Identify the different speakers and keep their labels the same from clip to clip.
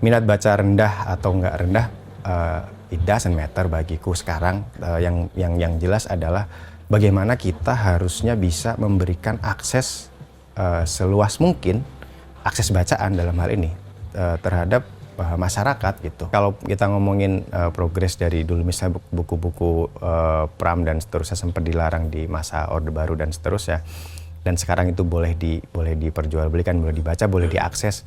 Speaker 1: minat baca rendah atau nggak rendah, it doesn't matter bagiku sekarang. Yang jelas adalah bagaimana kita harusnya bisa memberikan akses seluas mungkin, akses bacaan dalam hal ini terhadap masyarakat gitu. Kalau kita ngomongin progres dari dulu misalnya buku-buku Pram dan seterusnya sempat dilarang di masa Orde Baru dan seterusnya, dan sekarang itu boleh diperjualbelikan, boleh dibaca, boleh diakses.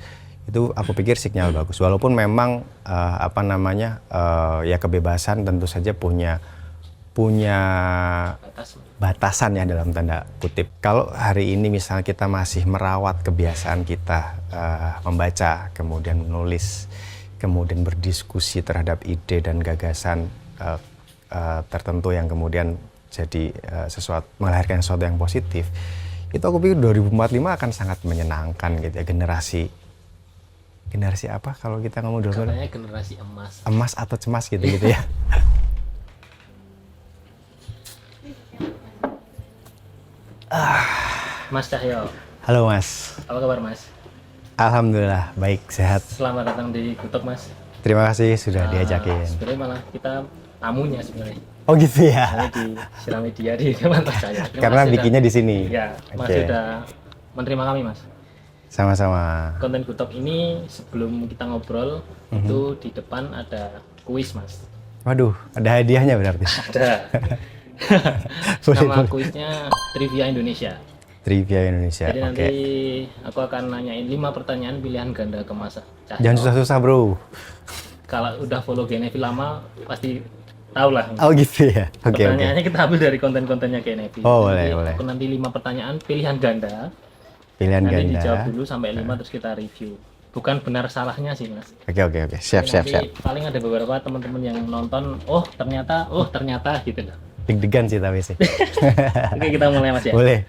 Speaker 1: Itu aku pikir sinyal bagus. Walaupun memang ya kebebasan tentu saja punya batasan ya dalam tanda kutip. Kalau hari ini misalnya kita masih merawat kebiasaan kita membaca, kemudian menulis, kemudian berdiskusi terhadap ide dan gagasan tertentu yang kemudian jadi melahirkan sesuatu yang positif, itu aku pikir 2045 akan sangat menyenangkan gitu ya. Generasi apa kalau kita ngomong dulu?
Speaker 2: Katanya generasi emas.
Speaker 1: Emas atau cemas gitu ya.
Speaker 2: Mas Cahyo.
Speaker 1: Halo Mas.
Speaker 2: Apa kabar Mas?
Speaker 1: Alhamdulillah baik, sehat.
Speaker 2: Selamat datang di Gutok Mas.
Speaker 1: Terima kasih sudah diajakin.
Speaker 2: Sebenarnya malah kita tamunya sebenarnya.
Speaker 1: Oh gitu ya.
Speaker 2: Di Siram Media di Mas Cahyo.
Speaker 1: Karena bikinnya di sini.
Speaker 2: Ya, Mas sudah menerima kami Mas.
Speaker 1: Sama-sama.
Speaker 2: Konten Gutok ini sebelum kita ngobrol itu di depan ada kuis Mas.
Speaker 1: Waduh, ada hadiahnya berarti.
Speaker 2: Ada. Nama kuisnya Trivia Indonesia.
Speaker 1: Trivia Indonesia.
Speaker 2: Jadi nanti aku akan nanyain 5 pertanyaan pilihan ganda ke Mas Cahyo.
Speaker 1: Jangan susah-susah bro.
Speaker 2: Kalau udah follow Genevi lama pasti tahu lah.
Speaker 1: Oh gitu ya.
Speaker 2: Pertanyaannya kita ambil dari konten-kontennya Genevi.
Speaker 1: Oh boleh.
Speaker 2: Aku nanti 5 pertanyaan pilihan ganda.
Speaker 1: Nanti
Speaker 2: dijawab dulu sampai 5 terus kita review. Bukan benar salahnya sih Mas.
Speaker 1: Oke. Siap.
Speaker 2: Paling ada beberapa teman-teman yang nonton, ternyata gitu loh.
Speaker 1: Deg-degan sih tapi sih.
Speaker 2: Oke, kita mulai Mas ya.
Speaker 1: Boleh.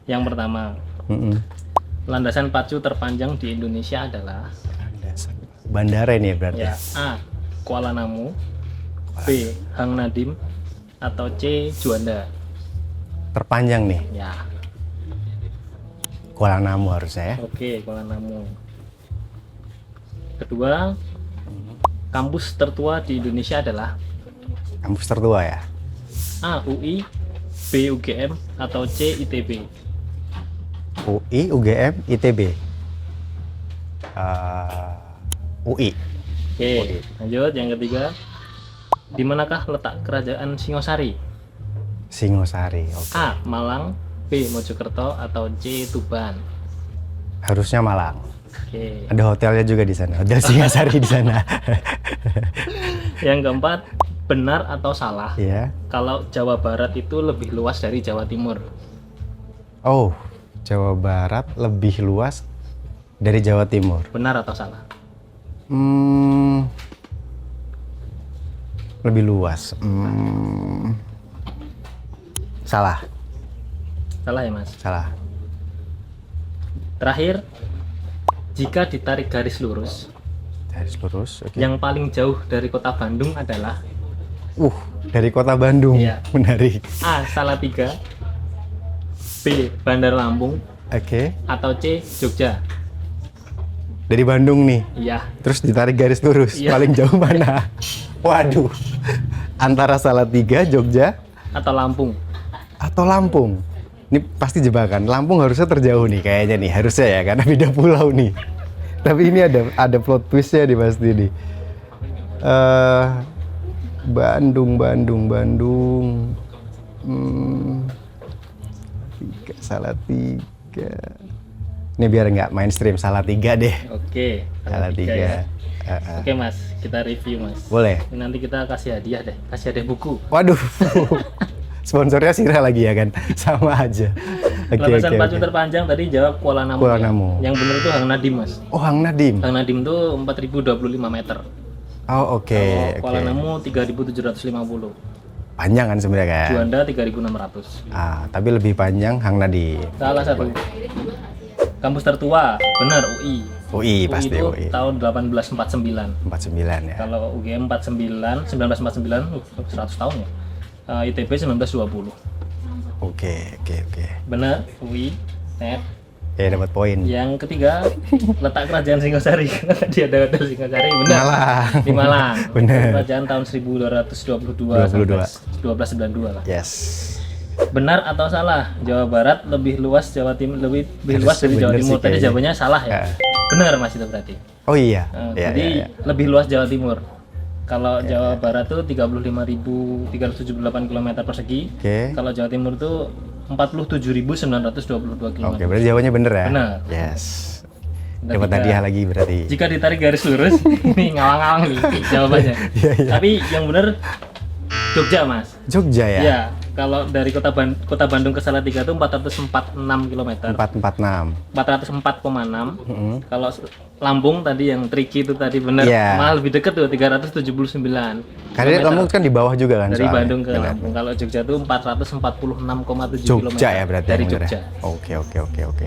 Speaker 2: Yang pertama, landasan pacu terpanjang di Indonesia adalah
Speaker 1: bandara ini ya berarti.
Speaker 2: Ya, A. Kuala Namu, B. Hang Nadim, atau C. Juanda.
Speaker 1: Terpanjang nih.
Speaker 2: Ya.
Speaker 1: Kuala Namu harusnya ya.
Speaker 2: Oke, Kuala Namu. Kedua, kampus tertua di Indonesia adalah
Speaker 1: Kampus tertua ya.
Speaker 2: A. UI, B. UGM, atau C. ITB.
Speaker 1: UI, UGM, ITB. UI.
Speaker 2: Oke, lanjut yang ketiga. Di manakah letak kerajaan Singosari?
Speaker 1: Singosari. Oke.
Speaker 2: A. Malang, B. Mojokerto, atau C. Tuban.
Speaker 1: Harusnya Malang.
Speaker 2: Oke.
Speaker 1: Ada hotelnya juga di sana. Hotel Singosari di sana.
Speaker 2: Yang keempat, benar atau salah?
Speaker 1: Iya.
Speaker 2: Kalau Jawa Barat itu lebih luas dari Jawa Timur.
Speaker 1: Oh, Jawa Barat lebih luas dari Jawa Timur.
Speaker 2: Benar atau salah?
Speaker 1: Lebih luas. Salah.
Speaker 2: Salah ya Mas?
Speaker 1: Salah.
Speaker 2: Terakhir, jika ditarik garis lurus,
Speaker 1: Oke.
Speaker 2: yang paling jauh dari kota Bandung adalah
Speaker 1: dari kota Bandung.
Speaker 2: Iya.
Speaker 1: Menarik.
Speaker 2: A. Salatiga, B. Bandar Lampung,
Speaker 1: Oke.
Speaker 2: atau C. Jogja.
Speaker 1: Dari Bandung nih.
Speaker 2: Iya.
Speaker 1: Terus ditarik garis lurus.
Speaker 2: Iya.
Speaker 1: Paling jauh mana? Waduh. Antara Salatiga, Jogja,
Speaker 2: Atau Lampung.
Speaker 1: atau Lampung. Ini pasti jebakan. Lampung harusnya terjauh nih kayaknya nih. Harusnya ya karena beda pulau nih. Tapi ini ada plot twistnya nih pasti nih. Bandung. Salatiga. Ini biar nggak mainstream, Salatiga deh.
Speaker 2: Oke.
Speaker 1: Salatiga.
Speaker 2: Ya. Oke Mas, kita review Mas.
Speaker 1: Boleh.
Speaker 2: Ini nanti kita kasih hadiah deh. Kasih hadiah buku.
Speaker 1: Waduh. Sponsornya Sira lagi ya kan? Sama aja.
Speaker 2: Landasan pacu terpanjang tadi jawab Kuala Namu.
Speaker 1: Kuala
Speaker 2: ya?
Speaker 1: Namu.
Speaker 2: Yang benar itu Hang Nadim Mas.
Speaker 1: Oh, Hang Nadim.
Speaker 2: Hang Nadim itu 4025 meter.
Speaker 1: Oh, oke.
Speaker 2: Kuala Namu 3750.
Speaker 1: Panjang kan sebenarnya kan?
Speaker 2: Juanda 3600.
Speaker 1: Tapi lebih panjang Hang Nadim.
Speaker 2: Salah satu. Kampus tertua, benar UI.
Speaker 1: UI pasti
Speaker 2: itu
Speaker 1: UI.
Speaker 2: tahun 1849.
Speaker 1: 49 ya.
Speaker 2: Kalau UGM 1949, 100 tahun ya. ITB 1920.
Speaker 1: Oke.
Speaker 2: Benar, UI, net.
Speaker 1: Ya dapat poin.
Speaker 2: Yang ketiga, letak kerajaan Singosari. Dia ada hotel Singosari, benar.
Speaker 1: Malang.
Speaker 2: Di Malang.
Speaker 1: Benar.
Speaker 2: Kerajaan tahun 1222 sampai 1292 lah.
Speaker 1: Yes.
Speaker 2: Benar atau salah? Jawa Barat lebih luas Jawa Timur lebih luas dari Jawa
Speaker 1: Bener
Speaker 2: Timur.
Speaker 1: sih
Speaker 2: Tadi
Speaker 1: kayaknya.
Speaker 2: jawabannya salah ya. Benar Mas itu berarti.
Speaker 1: Oh iya. Ya,
Speaker 2: Jadi
Speaker 1: ya, ya.
Speaker 2: lebih luas Jawa Timur. Kalau Jawa Barat tuh 35.378 km persegi.
Speaker 1: Oke.
Speaker 2: Kalau Jawa Timur tuh 47.922 km.
Speaker 1: Oke, berarti jawabannya bener ya?
Speaker 2: Benar.
Speaker 1: Yes.
Speaker 2: Dan
Speaker 1: Dapat
Speaker 2: jika-
Speaker 1: hadiah lagi berarti.
Speaker 2: Jika ditarik garis lurus, ini ngawang-ngawang nih jawabannya.
Speaker 1: Iya, iya.
Speaker 2: Tapi yang benar Jogja Mas.
Speaker 1: Jogja ya?
Speaker 2: Ya, kalau dari kota Bandung ke Salatiga itu 446 km.
Speaker 1: 446.
Speaker 2: 404,6.
Speaker 1: Mm-mm.
Speaker 2: Kalau Lampung tadi yang tricky itu tadi benar,
Speaker 1: Iya.
Speaker 2: malah lebih dekat tuh 379.
Speaker 1: Karena
Speaker 2: kilometer
Speaker 1: kamu kan di bawah juga kan
Speaker 2: dari
Speaker 1: soalnya.
Speaker 2: Bandung ke
Speaker 1: Benar.
Speaker 2: Lampung. Kalau Jogja itu 446,7 km.
Speaker 1: Jogja ya berarti
Speaker 2: dari
Speaker 1: yang bener ya?
Speaker 2: Jogja.
Speaker 1: Oke.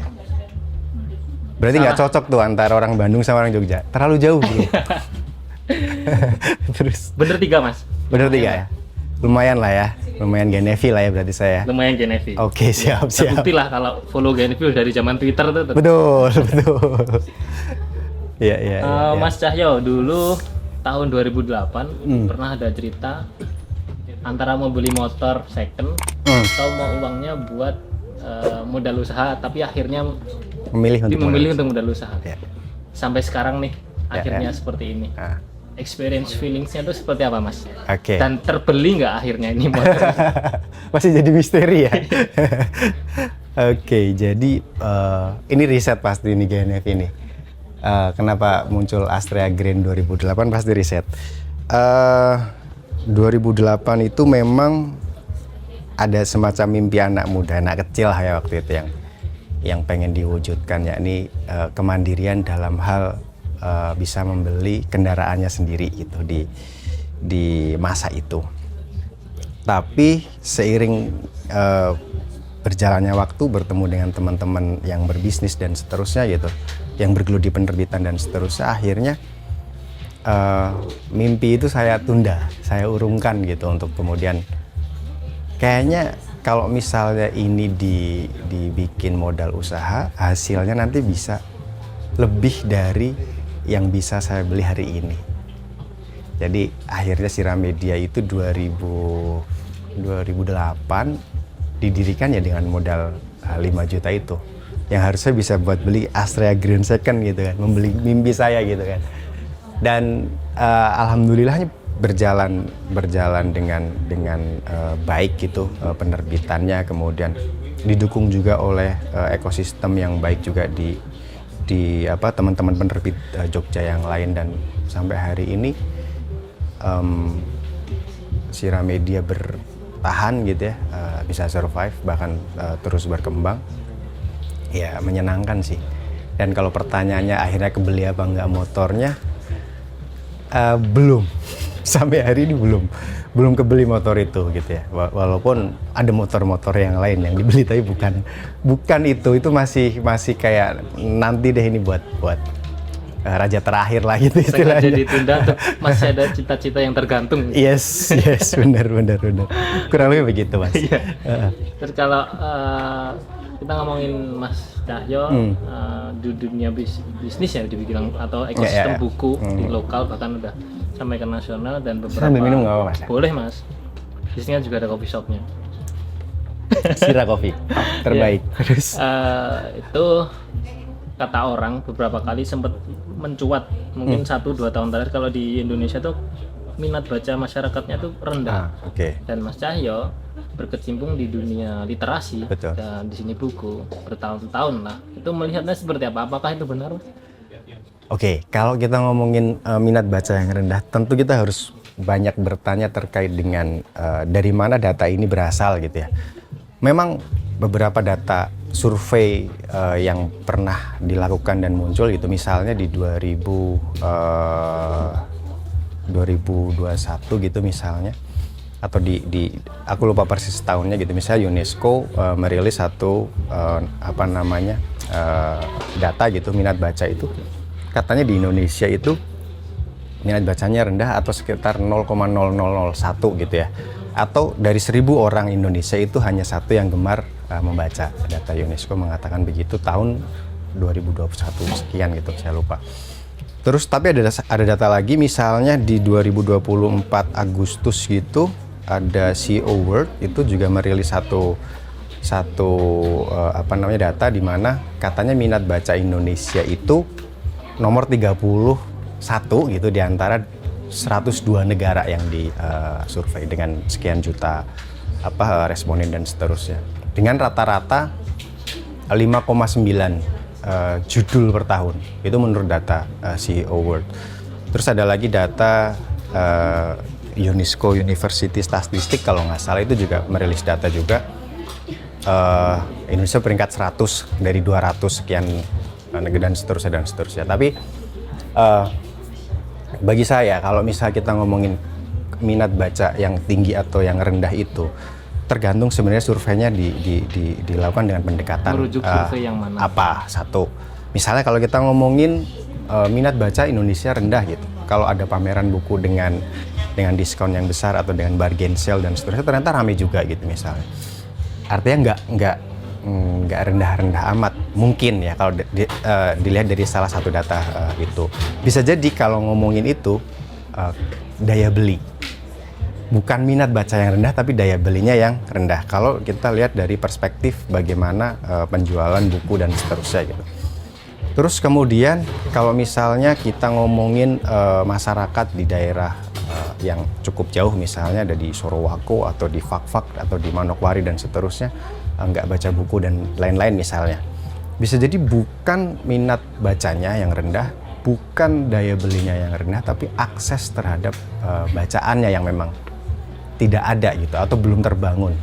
Speaker 1: Berarti nggak cocok tuh antara orang Bandung sama orang Jogja. Terlalu jauh bro. Terus
Speaker 2: Bener 3 Mas.
Speaker 1: bener 3 ya? Lumayan lah ya. Lumayan Genevi lah ya berarti saya.
Speaker 2: Lumayan Genevi.
Speaker 1: Oke, siap.
Speaker 2: Terbukti lah kalau follow Genevi dari zaman Twitter tuh.
Speaker 1: Betul. Iya.
Speaker 2: Mas Cahyo dulu tahun 2008 pernah ada cerita antara mau beli motor second atau mau uangnya buat modal usaha, tapi akhirnya
Speaker 1: Memilih untuk
Speaker 2: memilih untuk modal usaha.
Speaker 1: Ya.
Speaker 2: Sampai sekarang nih
Speaker 1: Ya,
Speaker 2: akhirnya seperti ini.
Speaker 1: Ah,
Speaker 2: Experience feelingsnya itu seperti apa Mas?
Speaker 1: Oke.
Speaker 2: Dan terbeli nggak akhirnya ini motor?
Speaker 1: Masih jadi misteri ya. Oke, jadi ini riset pasti ini GNF ini. Kenapa muncul Astrea Grand 2008 pasti riset. 2008 itu memang ada semacam mimpi anak muda, anak kecil lah ya waktu itu yang pengen diwujudkan, yakni kemandirian dalam hal bisa membeli kendaraannya sendiri gitu di masa itu. Tapi seiring berjalannya waktu, bertemu dengan teman-teman yang berbisnis dan seterusnya gitu, yang bergelut di penerbitan dan seterusnya, akhirnya mimpi itu saya tunda, saya urungkan gitu untuk kemudian kayaknya kalau misalnya ini dibikin modal usaha, hasilnya nanti bisa lebih dari yang bisa saya beli hari ini. Jadi akhirnya Siramedia itu 2008 didirikan ya dengan modal 5 juta itu, yang harusnya bisa buat beli Astrea Grand Second gitu kan, membeli mimpi saya gitu kan. Dan alhamdulillahnya berjalan dengan baik gitu penerbitannya, kemudian didukung juga oleh ekosistem yang baik juga di teman-teman penerbit Jogja yang lain, dan sampai hari ini Siramedia bertahan gitu ya, bisa survive bahkan terus berkembang, ya menyenangkan sih. Dan kalau pertanyaannya akhirnya kebeli apa enggak motornya, belum. Sampai hari ini belum kebeli motor itu gitu ya. Walaupun ada motor-motor yang lain yang dibeli, tapi bukan itu masih kayak nanti deh ini buat raja terakhir lah gitu istilahnya.
Speaker 2: Jadi ditunda untuk masih ada cita-cita yang tergantung.
Speaker 1: Yes, benar. Kurang lebih begitu Mas.
Speaker 2: Iya. Terus kalau kita ngomongin Mas Cahyo di dunia bisnis ya dibilang, atau ekosistem buku di lokal bahkan udah sampai ke nasional dan beberapa.
Speaker 1: Sambil minum nggak apa Mas?
Speaker 2: Boleh Mas. Di sini kan juga ada coffee shopnya.
Speaker 1: Sira Coffee terbaik. Terus
Speaker 2: Itu kata orang beberapa kali sempat mencuat mungkin 1-2 tahun terakhir kalau di Indonesia tuh minat baca masyarakatnya tuh rendah.
Speaker 1: Oke.
Speaker 2: Dan Mas Cahyo berkecimpung di dunia literasi.
Speaker 1: Betul.
Speaker 2: Dan di sini buku bertahun-tahun lah. Itu melihatnya seperti apa? Apakah itu benar?
Speaker 1: Oke, kalau kita ngomongin minat baca yang rendah, tentu kita harus banyak bertanya terkait dengan dari mana data ini berasal gitu ya. Memang beberapa data survei yang pernah dilakukan dan muncul gitu, misalnya di 2021 gitu misalnya, atau di aku lupa persis tahunnya gitu, misalnya UNESCO merilis satu data gitu minat baca itu. Katanya di Indonesia itu minat bacanya rendah atau sekitar 0,0001 gitu ya. Atau dari 1000 orang Indonesia itu hanya 1 yang gemar membaca. Data UNESCO mengatakan begitu tahun 2021 sekian gitu, saya lupa. Terus tapi ada data lagi, misalnya di 2024 Agustus gitu ada CEO World itu juga merilis satu data di mana katanya minat baca Indonesia itu nomor 31 gitu di antara 102 negara yang disurvei dengan sekian juta responden dan seterusnya. Dengan rata-rata 5,9 judul per tahun. Itu menurut data CEO World. Terus ada lagi data UNESCO University Statistik kalau nggak salah itu juga merilis data juga. Indonesia peringkat 100 dari 200 sekian negara dan seterusnya. Tapi bagi saya kalau misalnya kita ngomongin minat baca yang tinggi atau yang rendah itu tergantung sebenarnya surveinya dilakukan dengan pendekatan
Speaker 2: merujuk survei yang mana?
Speaker 1: Satu, misalnya kalau kita ngomongin minat baca Indonesia rendah gitu, kalau ada pameran buku dengan diskon yang besar atau dengan bargain sale dan seterusnya ternyata ramai juga gitu misalnya. Artinya nggak rendah-rendah amat mungkin ya kalau dilihat dari salah satu data itu. Bisa jadi kalau ngomongin itu daya beli. Bukan minat baca yang rendah, tapi daya belinya yang rendah. Kalau kita lihat dari perspektif bagaimana penjualan buku dan seterusnya gitu. Terus kemudian kalau misalnya kita ngomongin masyarakat di daerah yang cukup jauh, misalnya ada di Sorowako atau di Fakfak atau di Manokwari dan seterusnya, nggak baca buku dan lain-lain misalnya. Bisa jadi bukan minat bacanya yang rendah, bukan daya belinya yang rendah, tapi akses terhadap bacaannya yang memang tidak ada gitu atau belum terbangun.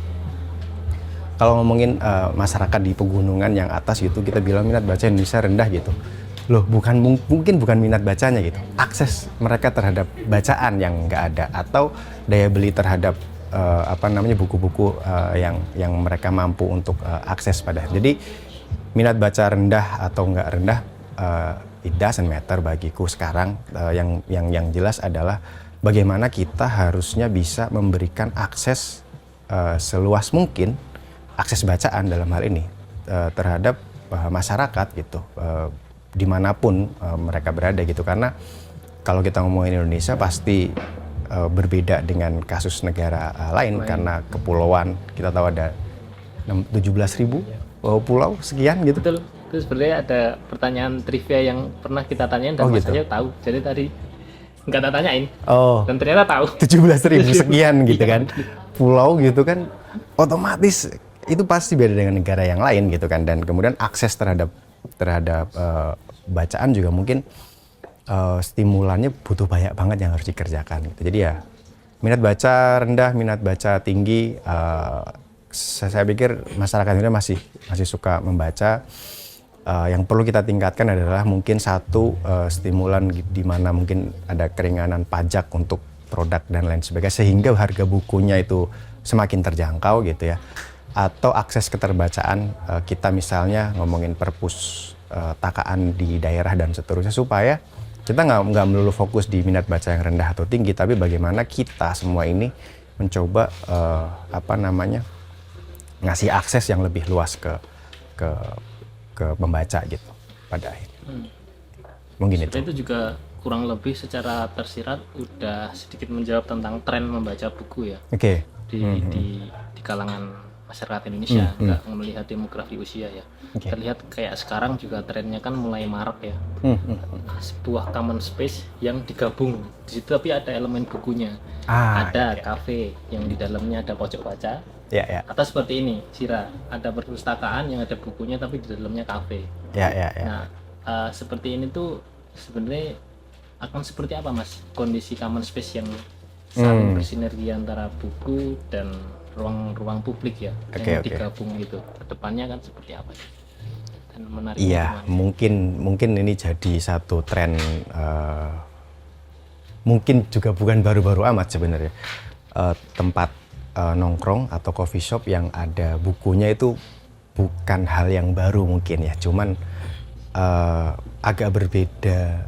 Speaker 1: Kalau ngomongin masyarakat di pegunungan yang atas gitu, kita bilang minat baca Indonesia rendah gitu. Loh, mungkin bukan minat bacanya gitu. Akses mereka terhadap bacaan yang nggak ada atau daya beli terhadap buku-buku yang mereka mampu untuk akses pada. Jadi minat baca rendah atau nggak rendah it doesn't matter bagiku sekarang. Yang jelas adalah bagaimana kita harusnya bisa memberikan akses seluas mungkin, akses bacaan dalam hal ini terhadap masyarakat gitu, dimanapun mereka berada gitu. Karena kalau kita ngomongin Indonesia pasti berbeda dengan kasus negara lain karena kepulauan. Kita tahu ada 17.000 pulau sekian gitu.
Speaker 2: Betul. Itu sebenarnya ada pertanyaan trivia yang pernah kita tanyain dan Mas Cahyo tahu. Jadi tadi nggak tak tanyain, dan ternyata tahu 17.000
Speaker 1: sekian gitu kan pulau gitu kan, otomatis itu pasti beda dengan negara yang lain gitu kan. Dan kemudian akses terhadap bacaan juga mungkin stimulannya butuh banyak banget yang harus dikerjakan gitu. Jadi ya minat baca rendah, minat baca tinggi, saya pikir masyarakat Indonesia masih suka membaca. Yang perlu kita tingkatkan adalah mungkin satu stimulan di mana mungkin ada keringanan pajak untuk produk dan lain sebagainya sehingga harga bukunya itu semakin terjangkau gitu ya. Atau akses keterbacaan, kita misalnya ngomongin perpustakaan di daerah dan seterusnya, supaya kita nggak melulu fokus di minat baca yang rendah atau tinggi, tapi bagaimana kita semua ini mencoba ngasih akses yang lebih luas ke pembaca gitu pada akhirnya. Mungkin
Speaker 2: itu juga kurang lebih secara tersirat udah sedikit menjawab tentang tren membaca buku ya.
Speaker 1: Oke.
Speaker 2: Di kalangan masyarakat Indonesia, nggak melihat demografi usia ya. Terlihat kayak sekarang juga trennya kan mulai marak ya. Sebuah common space yang digabung di situ, tapi ada elemen bukunya. Ada kafe yang di dalamnya ada pojok baca. Atau seperti ini, Sira, ada perpustakaan yang ada bukunya tapi di dalamnya kafe. Nah, seperti ini tuh sebenarnya akan seperti apa, Mas? Kondisi common space yang saling bersinergi antara buku dan ruang publik ya, yang digabung gitu. Kedepannya kan seperti apa? Dan menarik.
Speaker 1: Iya, mungkin ini jadi satu tren. Mungkin juga bukan baru-baru amat sebenarnya. Tempat nongkrong atau coffee shop yang ada bukunya itu bukan hal yang baru mungkin ya, cuman agak berbeda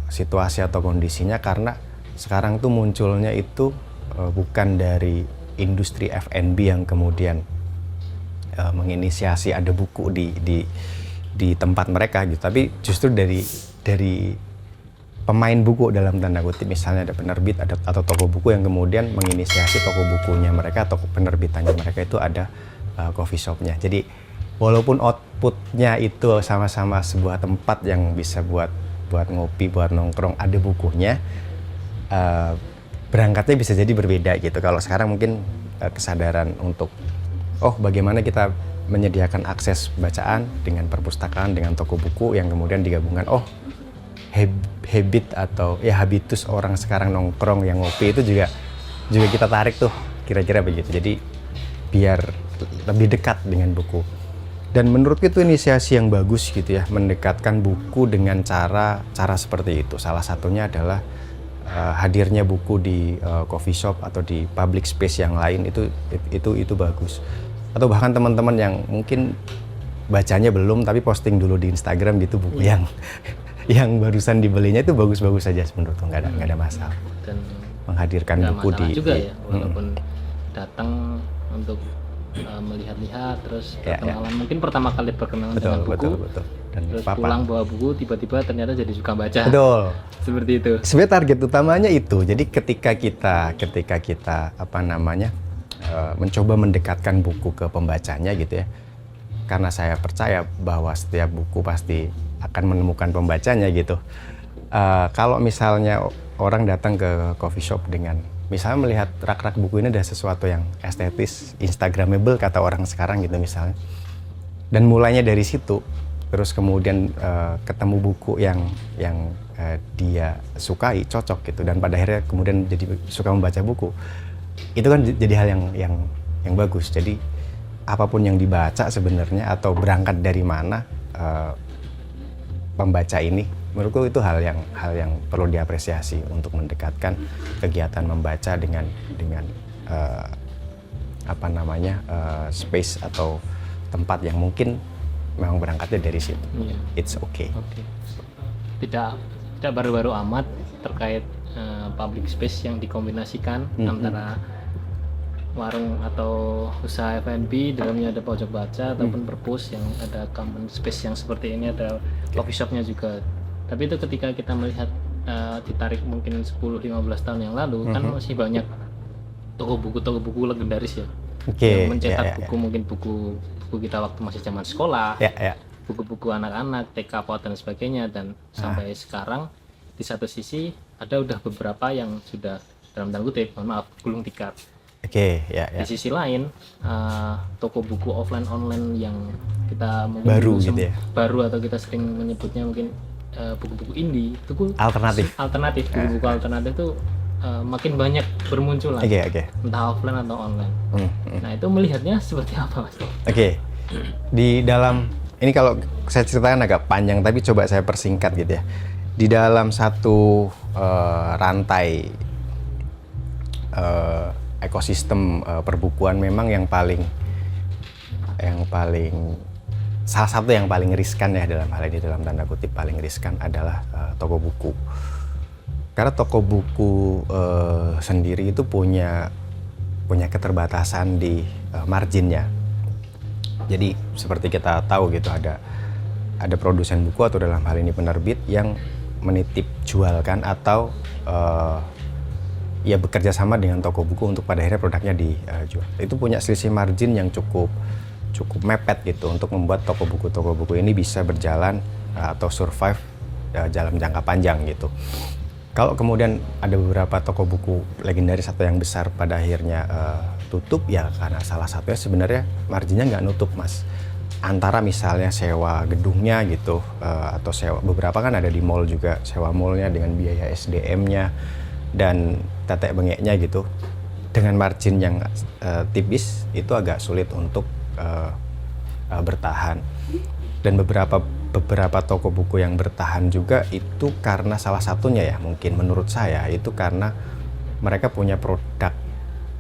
Speaker 1: situasi atau kondisinya karena sekarang tuh munculnya itu bukan dari industri F&B yang kemudian menginisiasi ada buku di tempat mereka gitu, tapi justru dari pemain buku dalam tanda kutip, misalnya ada penerbit atau toko buku yang kemudian menginisiasi toko bukunya mereka atau penerbitannya mereka itu ada coffee shopnya. Jadi walaupun outputnya itu sama-sama sebuah tempat yang bisa buat ngopi, buat nongkrong, ada bukunya, berangkatnya bisa jadi berbeda gitu. Kalau sekarang mungkin kesadaran untuk bagaimana kita menyediakan akses bacaan dengan perpustakaan, dengan toko buku yang kemudian digabungkan, habit atau ya habitus orang sekarang nongkrong yang ngopi itu juga kita tarik tuh, kira-kira begitu. Jadi biar lebih dekat dengan buku. Dan menurutku itu inisiasi yang bagus gitu ya, mendekatkan buku dengan cara seperti itu. Salah satunya adalah hadirnya buku di coffee shop atau di public space yang lain, itu bagus. Atau bahkan teman-teman yang mungkin bacanya belum tapi posting dulu di Instagram gitu buku yang barusan dibelinya itu bagus-bagus saja menurutku, nggak ada masalah. Dan menghadirkan buku di
Speaker 2: juga ya, walaupun datang untuk melihat-lihat terus perkenalan, mungkin pertama kali perkenalan dengan buku, betul. Dan terus pulang bawa buku, tiba-tiba ternyata jadi suka baca.
Speaker 1: Betul.
Speaker 2: Seperti itu.
Speaker 1: Sebenarnya target utamanya itu. Jadi ketika kita mencoba mendekatkan buku ke pembacanya gitu ya, karena saya percaya bahwa setiap buku pasti akan menemukan pembacanya gitu. Kalau misalnya orang datang ke coffee shop dengan misalnya melihat rak-rak buku ini ada sesuatu yang estetis, instagramable kata orang sekarang gitu misalnya, dan mulainya dari situ, terus kemudian ketemu buku yang dia sukai, cocok gitu, dan pada akhirnya kemudian jadi suka membaca buku, itu kan jadi hal yang bagus. Jadi apapun yang dibaca sebenarnya atau berangkat dari mana pembaca ini, menurutku itu hal yang perlu diapresiasi untuk mendekatkan kegiatan membaca dengan space atau tempat yang mungkin memang berangkatnya dari situ. It's okay. Tidak
Speaker 2: baru-baru amat terkait public space yang dikombinasikan antara warung atau usaha F&B, dalamnya ada pojok baca ataupun perpus yang ada common space yang seperti ini, ada coffee shopnya juga. Tapi itu ketika kita melihat ditarik mungkin 10-15 tahun yang lalu, kan masih banyak toko buku legendaris ya, yang mencetak buku, mungkin buku kita waktu masih zaman sekolah, buku-buku anak-anak, TK, PAUD dan sebagainya. Dan sampai sekarang di satu sisi ada udah beberapa yang sudah dalam tanda kutip, mohon maaf, gulung tikar. Di sisi lain, toko buku offline online yang kita mungkin
Speaker 1: baru gitu ya,
Speaker 2: baru atau kita sering menyebutnya mungkin buku-buku indie, itu
Speaker 1: alternatif
Speaker 2: buku-buku alternatif itu makin banyak bermunculan, entah offline atau online. Nah, itu melihatnya seperti apa, Mas?
Speaker 1: Di dalam ini, kalau saya ceritakan agak panjang tapi coba saya persingkat gitu ya. Di dalam satu rantai ekosistem perbukuan, memang yang paling salah satu yang paling riskan ya dalam hal ini, dalam tanda kutip paling riskan, adalah toko buku. Karena toko buku sendiri itu punya keterbatasan di marginnya. Jadi seperti kita tahu gitu, ada produsen buku atau dalam hal ini penerbit yang menitip jualkan atau bekerja sama dengan toko buku untuk pada akhirnya produknya dijual. Itu punya selisih margin yang cukup mepet gitu untuk membuat toko buku ini bisa berjalan atau survive dalam jangka panjang gitu. Kalau kemudian ada beberapa toko buku legendaris atau yang besar pada akhirnya tutup, ya karena salah satunya sebenarnya marginnya nggak nutup, Mas. Antara misalnya sewa gedungnya gitu, atau sewa, beberapa kan ada di mall juga, sewa mallnya dengan biaya SDM-nya dan tetek bengeknya gitu, dengan margin yang tipis, itu agak sulit untuk bertahan. Dan beberapa toko buku yang bertahan juga itu karena salah satunya ya, mungkin menurut saya itu karena mereka punya produk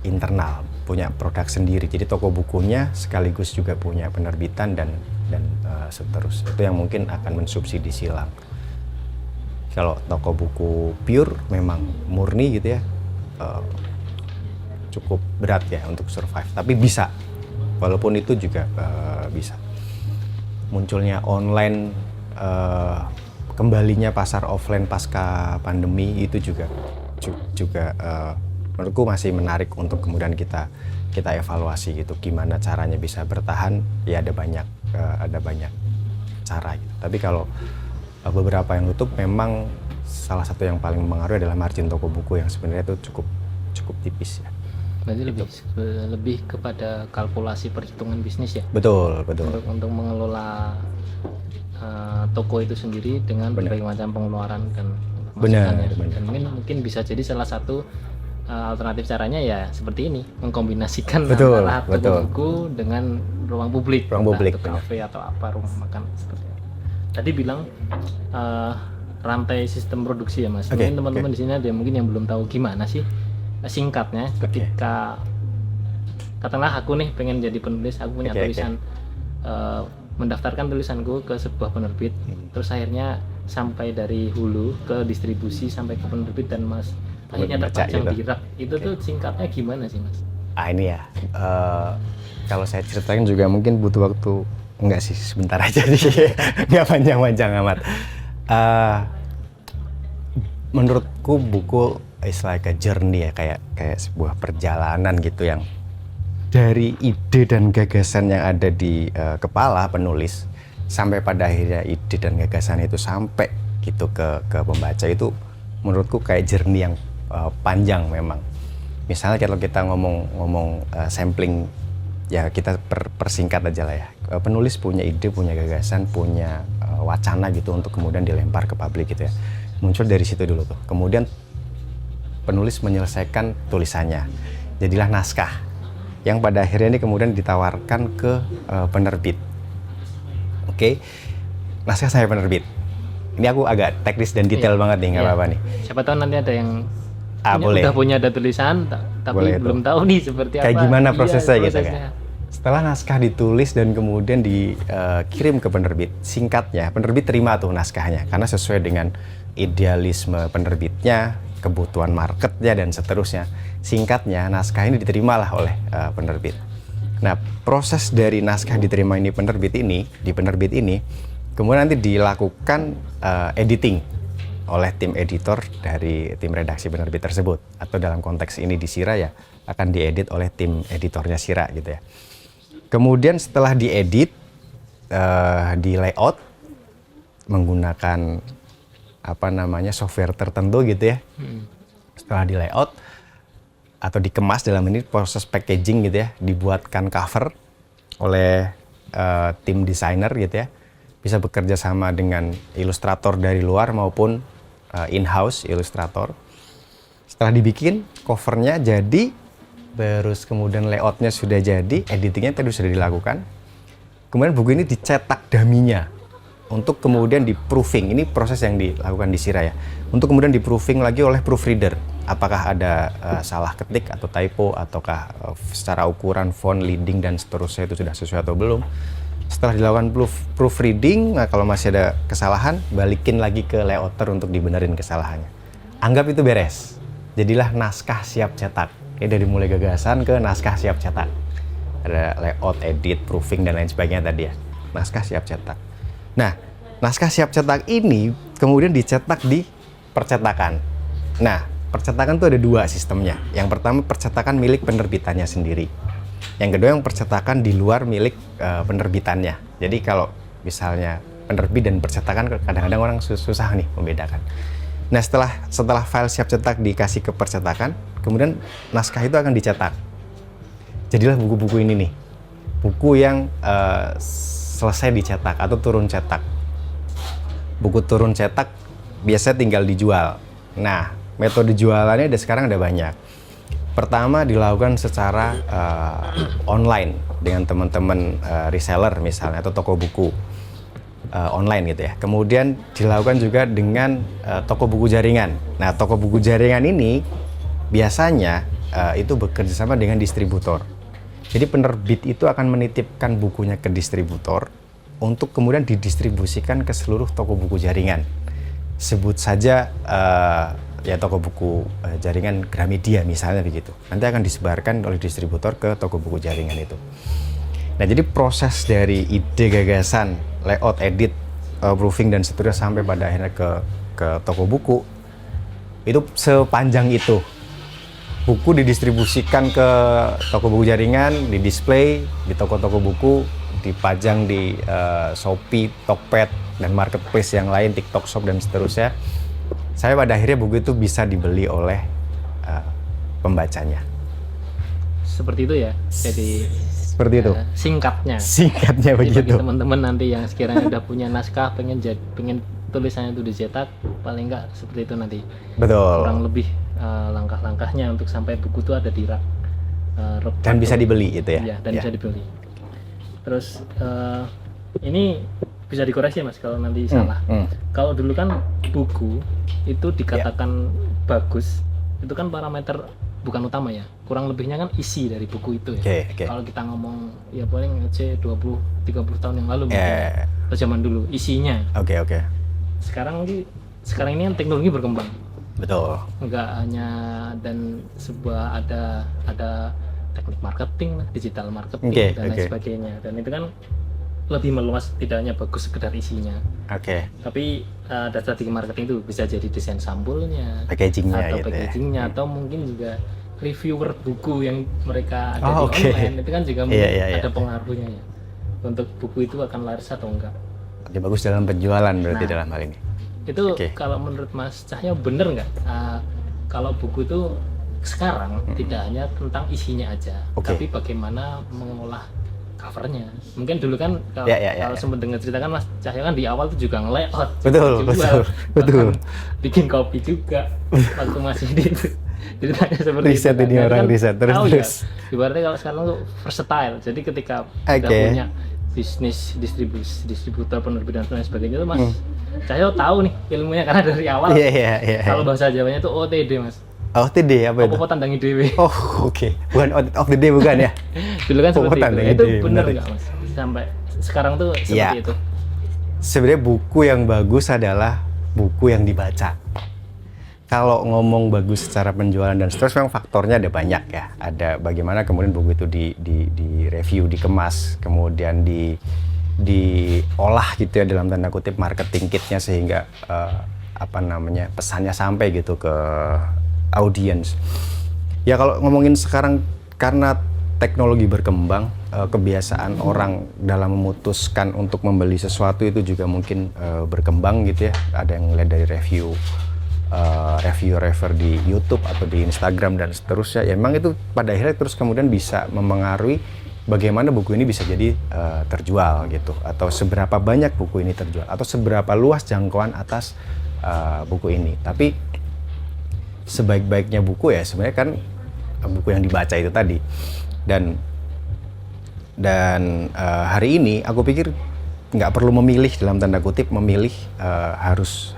Speaker 1: internal, punya produk sendiri. Jadi toko bukunya sekaligus juga punya penerbitan dan seterusnya. Itu yang mungkin akan mensubsidi silang. Kalau toko buku pure memang murni gitu ya, cukup berat ya untuk survive. Tapi bisa walaupun itu juga bisa. Munculnya online, kembalinya pasar offline pasca pandemi itu juga menurutku masih menarik untuk kemudian kita evaluasi gitu, gimana caranya bisa bertahan. Ya ada banyak cara gitu. Tapi kalau beberapa yang tutup, memang salah satu yang paling mempengaruhi adalah margin toko buku yang sebenarnya itu cukup tipis ya.
Speaker 2: Berarti lebih kepada kalkulasi perhitungan bisnis ya.
Speaker 1: Betul.
Speaker 2: Untuk mengelola toko itu sendiri dengan berbagai macam pengeluaran dan masukannya. Dan mungkin bisa jadi salah satu alternatif caranya ya seperti ini, mengkombinasikan antara toko buku dengan ruang publik, kafe atau apa, rumah makan seperti itu. Tadi bilang rantai sistem produksi ya Mas. Mungkin teman-teman di sini ada mungkin yang belum tahu gimana sih singkatnya ketika katakanlah aku nih pengen jadi penulis, aku punya tulisan, mendaftarkan tulisanku ke sebuah penerbit, terus akhirnya sampai dari hulu ke distribusi sampai ke penerbit dan Mas akhirnya terpajang di rak. Itu tuh singkatnya gimana sih Mas?
Speaker 1: Ini ya, kalau saya ceritain juga mungkin butuh waktu, enggak sih, sebentar aja sih, nggak panjang-panjang amat. Menurutku buku is like a journey ya, kayak sebuah perjalanan gitu, yang dari ide dan gagasan yang ada di kepala penulis sampai pada akhirnya ide dan gagasan itu sampai gitu ke pembaca, itu menurutku kayak journey yang panjang memang. Misalnya kalau kita ngomong sampling ya, kita persingkat aja lah ya. Penulis punya ide, punya gagasan, punya wacana gitu untuk kemudian dilempar ke publik gitu ya. Muncul dari situ dulu tuh. Kemudian penulis menyelesaikan tulisannya, jadilah naskah yang pada akhirnya ini kemudian ditawarkan ke penerbit. Oke, naskah saya penerbit. Ini aku agak teknis dan detail banget nih, nggak apa-apa nih.
Speaker 2: Siapa tahu nanti ada yang
Speaker 1: boleh.
Speaker 2: udah punya ada tulisan, tapi belum tahu nih seperti
Speaker 1: kayak
Speaker 2: apa.
Speaker 1: Gimana prosesnya gitu kan. Setelah naskah ditulis dan kemudian dikirim ke penerbit, singkatnya penerbit terima tuh naskahnya karena sesuai dengan idealisme penerbitnya, kebutuhan marketnya dan seterusnya. Singkatnya naskah ini diterimalah oleh penerbit. Nah, proses dari naskah diterima ini di penerbit ini kemudian nanti dilakukan editing oleh tim editor dari tim redaksi penerbit tersebut, atau dalam konteks ini di Sira ya akan diedit oleh tim editornya Sira gitu ya. Kemudian setelah diedit, di layout menggunakan software tertentu gitu ya. Setelah di layout atau dikemas, dalam ini proses packaging gitu ya, dibuatkan cover oleh tim desainer gitu ya. Bisa bekerja sama dengan ilustrator dari luar maupun in-house ilustrator. Setelah dibikin, covernya jadi, terus kemudian layoutnya sudah jadi, editingnya tadi sudah dilakukan. Kemudian buku ini dicetak daminya untuk kemudian di-proofing. Ini proses yang dilakukan di Sira ya. Untuk kemudian di-proofing lagi oleh proofreader. Apakah ada salah ketik atau typo, ataukah secara ukuran, font, leading, dan seterusnya itu sudah sesuai atau belum. Setelah dilakukan proofreading, nah kalau masih ada kesalahan, balikin lagi ke layouter untuk dibenerin kesalahannya. Anggap itu beres. Jadilah naskah siap cetak. Dari mulai gagasan ke naskah siap cetak. Ada layout, edit, proofing, dan lain sebagainya tadi ya. Naskah siap cetak. Nah, naskah siap cetak ini kemudian dicetak di percetakan. Nah, percetakan itu ada dua sistemnya. Yang pertama percetakan milik penerbitannya sendiri. Yang kedua yang percetakan di luar milik penerbitannya. Jadi kalau misalnya penerbit dan percetakan, kadang-kadang orang susah nih membedakan. Nah, setelah file siap cetak dikasih ke percetakan, kemudian naskah itu akan dicetak. Jadilah buku-buku ini nih. Buku yang selesai dicetak atau turun cetak. Buku turun cetak biasanya tinggal dijual. Nah, metode jualannya sekarang ada banyak. Pertama dilakukan secara online dengan teman-teman reseller misalnya, atau toko buku online gitu ya. Kemudian dilakukan juga dengan toko buku jaringan. Nah, toko buku jaringan ini biasanya itu bekerja sama dengan distributor. Jadi penerbit itu akan menitipkan bukunya ke distributor untuk kemudian didistribusikan ke seluruh toko buku jaringan. Sebut saja ya toko buku jaringan Gramedia misalnya begitu. Nanti akan disebarkan oleh distributor ke toko buku jaringan itu. Nah, jadi proses dari ide, gagasan, layout, edit, proofing dan seterusnya sampai pada akhirnya ke toko buku itu sepanjang itu. Buku didistribusikan ke toko buku jaringan, di display di toko-toko buku, dipajang di Shopee, Tokped, dan marketplace yang lain, TikTok Shop dan seterusnya. Saya pada akhirnya buku itu bisa dibeli oleh pembacanya.
Speaker 2: Seperti itu ya. Jadi
Speaker 1: Seperti itu.
Speaker 2: Singkatnya
Speaker 1: Singkatnya
Speaker 2: jadi
Speaker 1: begitu.
Speaker 2: bagi teman-teman nanti yang sekiranya udah punya naskah, pengen tulisannya itu dicetak, paling enggak seperti itu nanti.
Speaker 1: Betul.
Speaker 2: Kurang lebih langkah-langkahnya untuk sampai buku itu ada di rak.
Speaker 1: Dan bisa dibeli itu ya?
Speaker 2: Iya, dan bisa dibeli. Terus ini bisa dikoreksi Mas kalau nanti salah. Kalau dulu kan buku itu dikatakan bagus, itu kan parameter bukan utama ya. Kurang lebihnya kan isi dari buku itu ya. Kalau kita ngomong ya paling 20-30 tahun yang lalu mungkin. Atau zaman dulu isinya.
Speaker 1: Oke.
Speaker 2: Sekarang ini kan teknologi berkembang.
Speaker 1: Betul.
Speaker 2: Enggak hanya dan sebuah ada teknik marketing, digital marketing dan lain sebagainya. Dan itu kan lebih meluas, tidak hanya bagus sekedar isinya. Tapi ada strategi marketing itu bisa jadi desain sampulnya,
Speaker 1: packagingnya,
Speaker 2: atau packagingnya, atau mungkin juga reviewer buku yang mereka ada di online itu kan juga ada pengaruhnya ya. Untuk buku itu akan laris atau enggak.
Speaker 1: Oke, bagus dalam penjualan berarti dalam hal ini.
Speaker 2: Itu kalau menurut Mas Cahyo bener nggak? Kalau buku itu sekarang tidak hanya tentang isinya aja, tapi bagaimana mengolah covernya. Mungkin dulu kan kalau sempat dengar cerita kan Mas Cahyo kan di awal tuh juga nge-layout. Betul. Bikin kopi juga waktu masih di itu. Ceritanya seperti
Speaker 1: riset
Speaker 2: itu.
Speaker 1: Ini orang riset terus.
Speaker 2: Ya, ibaratnya kalau sekarang tuh versatile. Jadi ketika udah punya bisnis distributor, penerbit dan sebagainya itu Mas Cahyo tahu nih ilmunya karena dari awal. Kalau bahasa Jawanya itu OTD Mas.
Speaker 1: OTD apa itu?
Speaker 2: Opo tandangi dewe.
Speaker 1: Bukan out of the day bukan ya?
Speaker 2: Dulu kan seperti itu. Itu benar nggak Mas? Sampai sekarang tuh seperti itu.
Speaker 1: Sebenarnya buku yang bagus adalah buku yang dibaca. Kalau ngomong bagus secara penjualan dan seterusnya, memang faktornya ada banyak ya. Ada bagaimana kemudian buku itu di review, dikemas, kemudian diolah gitu ya dalam tanda kutip marketing kitnya sehingga pesannya sampai gitu ke audiens. Ya kalau ngomongin sekarang karena teknologi berkembang, kebiasaan orang dalam memutuskan untuk membeli sesuatu itu juga mungkin berkembang gitu ya. Ada yang lihat dari reviewer di YouTube atau di Instagram dan seterusnya. Ya memang itu pada akhirnya terus kemudian bisa memengaruhi bagaimana buku ini bisa jadi terjual gitu, atau seberapa banyak buku ini terjual, atau seberapa luas jangkauan atas buku ini. Tapi sebaik-baiknya buku ya sebenarnya kan buku yang dibaca itu tadi. Dan hari ini aku pikir nggak perlu memilih dalam tanda kutip harus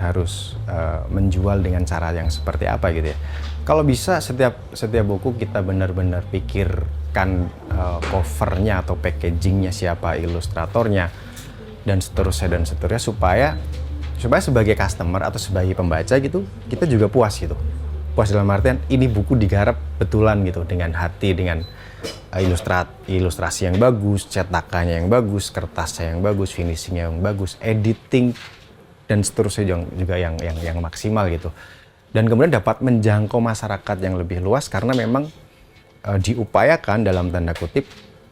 Speaker 1: menjual dengan cara yang seperti apa gitu ya. Kalau bisa setiap buku kita benar-benar pikirkan covernya atau packagingnya, siapa ilustratornya dan seterusnya supaya sebagai customer atau sebagai pembaca gitu kita juga puas gitu. Puas dalam artian ini buku digarap betulan gitu, dengan hati, dengan ilustrasi yang bagus, cetakannya yang bagus, kertasnya yang bagus, finishingnya yang bagus, editing dan seterusnya juga yang maksimal gitu. Dan kemudian dapat menjangkau masyarakat yang lebih luas karena memang diupayakan dalam tanda kutip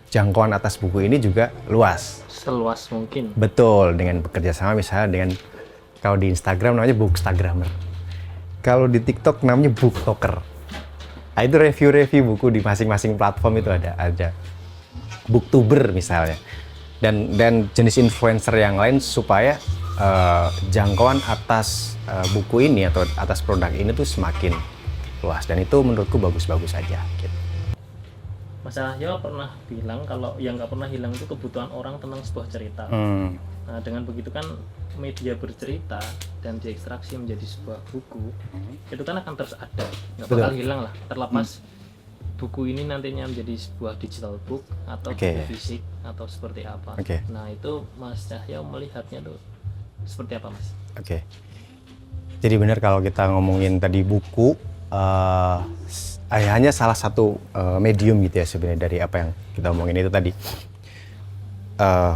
Speaker 1: jangkauan atas buku ini juga luas.
Speaker 2: Seluas mungkin.
Speaker 1: Betul, dengan bekerja sama misalnya dengan, kalau di Instagram namanya bookstagrammer. Kalau di TikTok namanya booktoker. Nah, itu review buku di masing-masing platform itu ada booktuber misalnya. Dan jenis influencer yang lain supaya jangkauan atas buku ini atau atas produk ini tuh semakin luas, dan itu menurutku bagus-bagus aja gitu.
Speaker 2: Mas Cahyo pernah bilang kalau yang nggak pernah hilang itu kebutuhan orang tentang sebuah cerita. Nah, dengan begitu kan media bercerita dan diekstraksi menjadi sebuah buku, itu kan akan terus ada, nggak bakal hilang lah, terlepas buku ini nantinya menjadi sebuah digital book atau buku fisik atau seperti apa. Nah, itu Mas Cahyo melihatnya tuh seperti apa Mas?
Speaker 1: Jadi benar kalau kita ngomongin tadi buku, hanya salah satu medium gitu ya sebenarnya dari apa yang kita omongin itu tadi.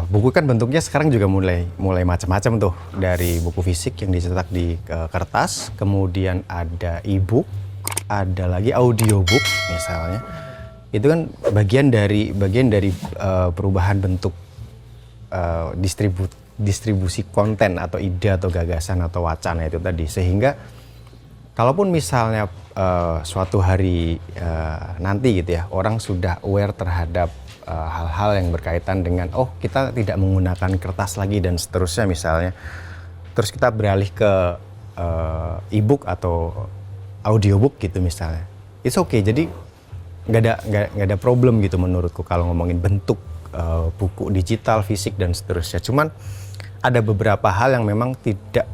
Speaker 1: buku kan bentuknya sekarang juga mulai macam-macam tuh, dari buku fisik yang dicetak di kertas, kemudian ada e-book, ada lagi audiobook misalnya. Itu kan bagian dari perubahan bentuk distribusi konten atau ide atau gagasan atau wacana itu tadi, sehingga kalaupun misalnya suatu hari nanti gitu ya, orang sudah aware terhadap hal-hal yang berkaitan dengan kita tidak menggunakan kertas lagi dan seterusnya misalnya, terus kita beralih ke e-book atau audiobook gitu misalnya, it's okay. Jadi nggak ada problem gitu menurutku kalau ngomongin bentuk buku digital, fisik dan seterusnya. Cuman ada beberapa hal yang memang tidak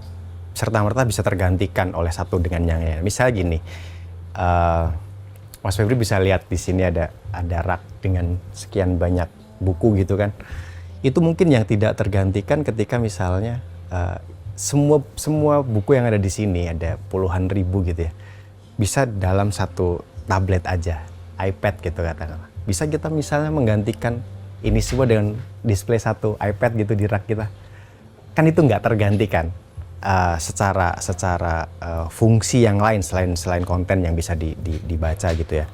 Speaker 1: serta-merta bisa tergantikan oleh satu dengan yang lain. Misalnya gini, Mas Febri bisa lihat di sini ada rak dengan sekian banyak buku gitu kan. Itu mungkin yang tidak tergantikan ketika misalnya semua buku yang ada di sini, ada puluhan ribu gitu ya, bisa dalam satu tablet aja, iPad gitu katakanlah. Bisa kita misalnya menggantikan ini semua dengan display satu iPad gitu di rak kita. Kan itu nggak tergantikan secara fungsi yang lain selain konten yang bisa dibaca gitu ya.